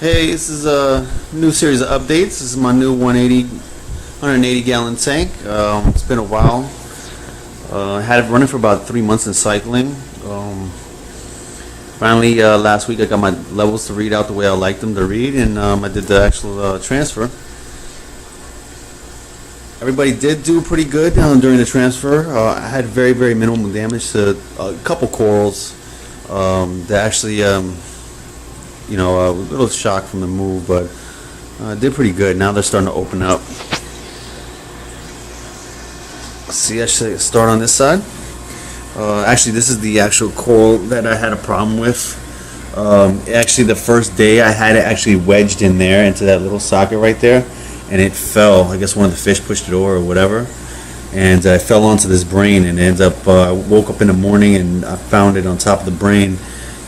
Hey, this is a new series of updates. This is my new 180 gallon tank. It's been a while. I had it running for about 3 months in cycling. Finally, last week I got my levels to read out the way I like them to read, and I did the actual transfer. Everybody did do pretty good during the transfer. I had very minimal damage to a couple corals that actually a little shock from the move, but did pretty good. Now they're starting to open up. See, I should start on this side. Actually, this is the actual coral that I had a problem with. Actually, the first day I had it actually wedged in there into that little socket right there, and it fell. I guess one of the fish pushed it over or whatever, and I fell onto this brain, and ends up I woke up in the morning and I found it on top of the brain.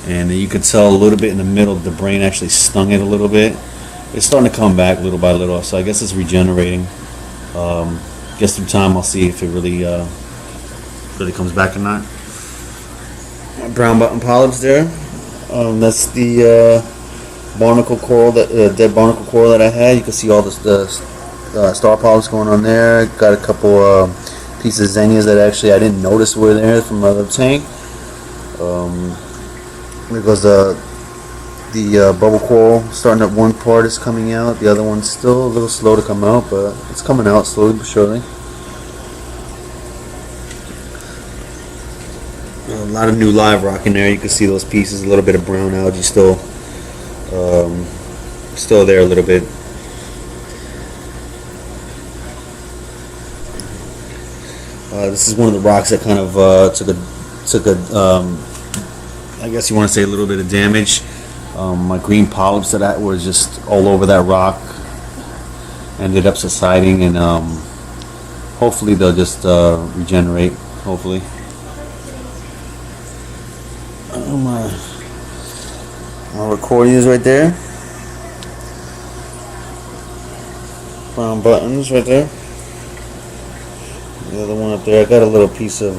And you could tell a little bit in the middle the brain actually stung it a little bit. It's starting to come back little by little, so I guess it's regenerating. Guess through time I'll see if it really comes back or not. My brown button polyps there. That's the barnacle coral, dead barnacle coral that I had. You can see all the star polyps going on there. Got a couple pieces of xenias that actually I didn't notice were there from the other tank. Because the bubble coral starting at one part is coming out, the other one's still a little slow to come out, but it's coming out slowly but surely. A lot of new live rock in there. You can see those pieces, a little bit of brown algae still there a little bit. This is one of the rocks that kind of took a I guess you want to say a little bit of damage. My green polyps that were just all over that rock ended up subsiding, and hopefully they'll just regenerate. Hopefully. My recording is right there. Brown buttons right there. The other one up there, I got a little piece of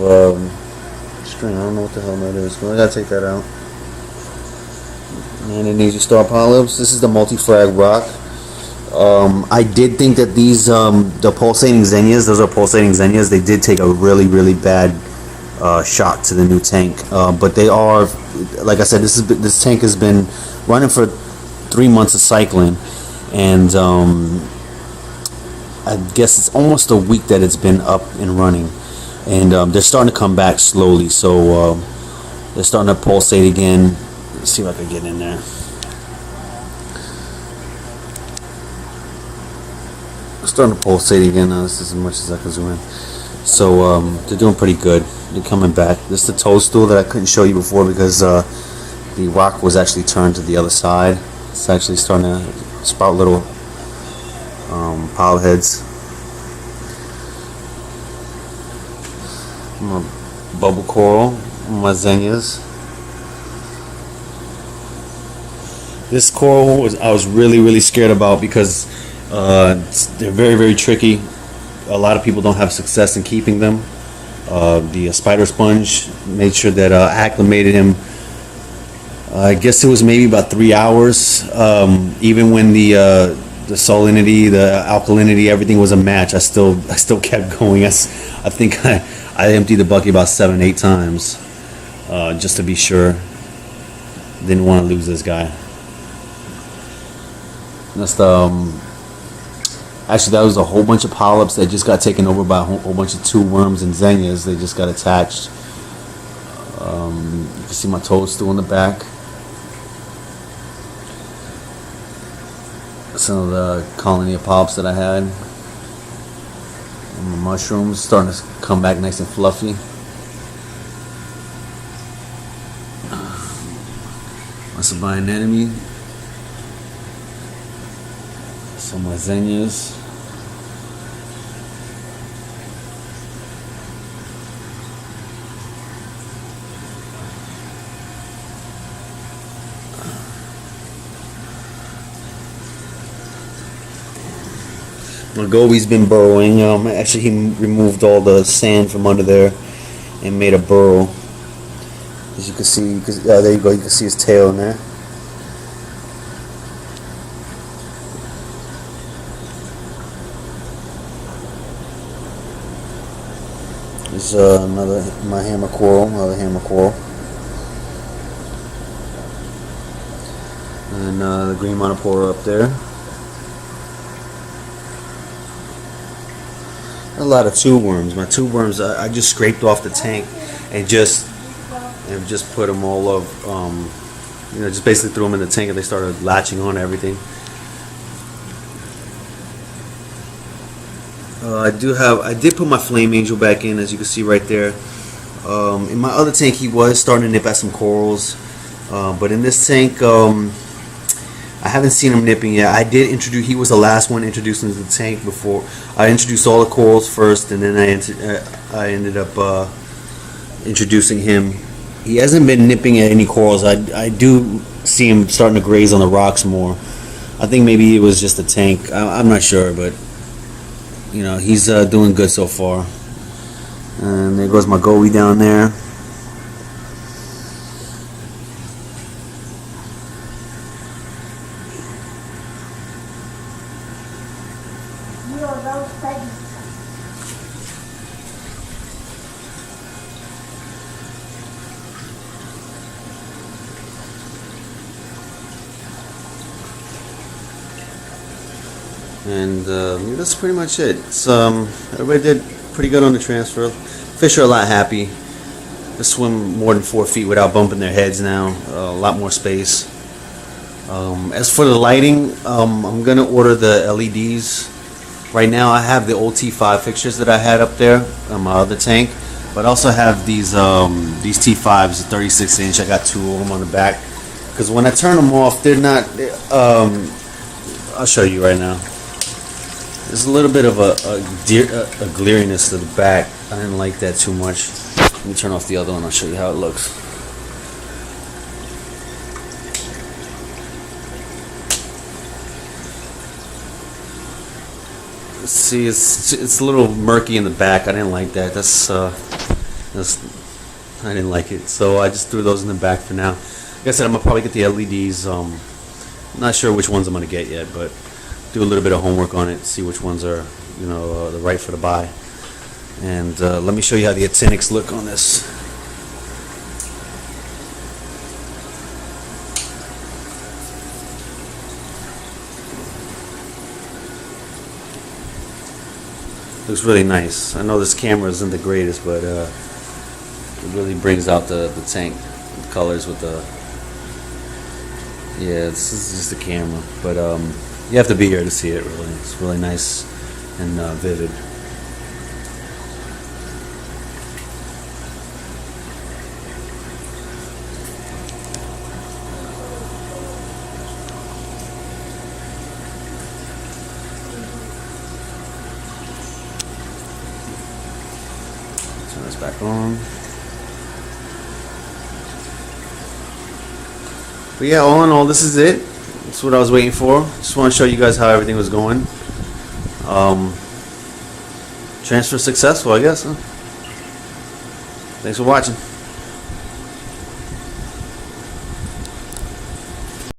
string. I don't know what the hell that is, but I gotta take that out. And Indonesia star polyps. This is the multi-flag rock. I did think that these the pulsating xenias, those are pulsating xenias. They did take a really bad shock to the new tank, but they are, like I said, this tank has been running for 3 months of cycling, and I guess it's almost a week that it's been up and running. And they're starting to come back slowly, so they're starting to pulsate again. Let's see if I can get in there. They're starting to pulsate again. Now this is as much as I can zoom in. So they're doing pretty good. They're coming back. This is the toadstool that I couldn't show you before because the rock was actually turned to the other side. It's actually starting to sprout little polyp heads. My bubble coral, my xenias. This coral I was really scared about because they're very tricky. A lot of people don't have success in keeping them. The spider sponge made sure that I acclimated him. I guess it was maybe about 3 hours. Even when the salinity, the alkalinity, everything was a match, I still kept going. I think I emptied the bucket about 7-8 times just to be sure. Didn't want to lose this guy. That's actually, that was a whole bunch of polyps that just got taken over by a whole bunch of two worms and xenias. They just got attached. You can see my toadstool in the back. Some of the colony of polyps that I had. And my mushrooms starting to come back nice and fluffy. Must have been an enemy. Some of my xenias. My goby's been burrowing. Actually, he removed all the sand from under there and made a burrow. As you can see, there you go. You can see his tail in there. This is another my hammer coral, another hammer coral, and the green monopora up there. A lot of tube worms. My tube worms, I just scraped off the tank and just put them all of, just basically threw them in the tank and they started latching on everything. I did put my flame angel back in, as you can see right there. In my other tank, he was starting to nip at some corals, but in this tank, I haven't seen him nipping yet. I did introduce. He was the last one introduced into the tank before. I introduced all the corals first, and then I ended up introducing him. He hasn't been nipping at any corals. I do see him starting to graze on the rocks more. I think maybe it was just the tank. I'm not sure, but he's doing good so far. And there goes my goby down there. And that's pretty much it. Everybody did pretty good on the transfer. Fish are a lot happy. They swim more than 4 feet without bumping their heads now. A lot more space. As for the lighting, I'm gonna order the LEDs. Right now, I have the old T5 fixtures that I had up there on my other tank, but I also have these T5s, 36 inch. I got 2 of them on the back. Because when I turn them off, they're not. I'll show you right now. There's a little bit of a glariness to the back. I didn't like that too much. Let me turn off the other one. I'll show you how it looks. See, it's a little murky in the back. I didn't like that. I didn't like it. So I just threw those in the back for now. Like I said, I'm gonna probably get the LEDs. Not sure which ones I'm gonna get yet, but do a little bit of homework on it, see which ones are, the right for the buy. And let me show you how the actinics look on this. Looks really nice. I know this camera isn't the greatest, but it really brings out the tank, the colors with the. Yeah, this is just a camera, but you have to be here to see it. Really, it's really nice and vivid. Turn this back on. But yeah, all in all, this is it. That's what I was waiting for. Just want to show you guys how everything was going. Transfer successful, I guess. Huh? Thanks for watching.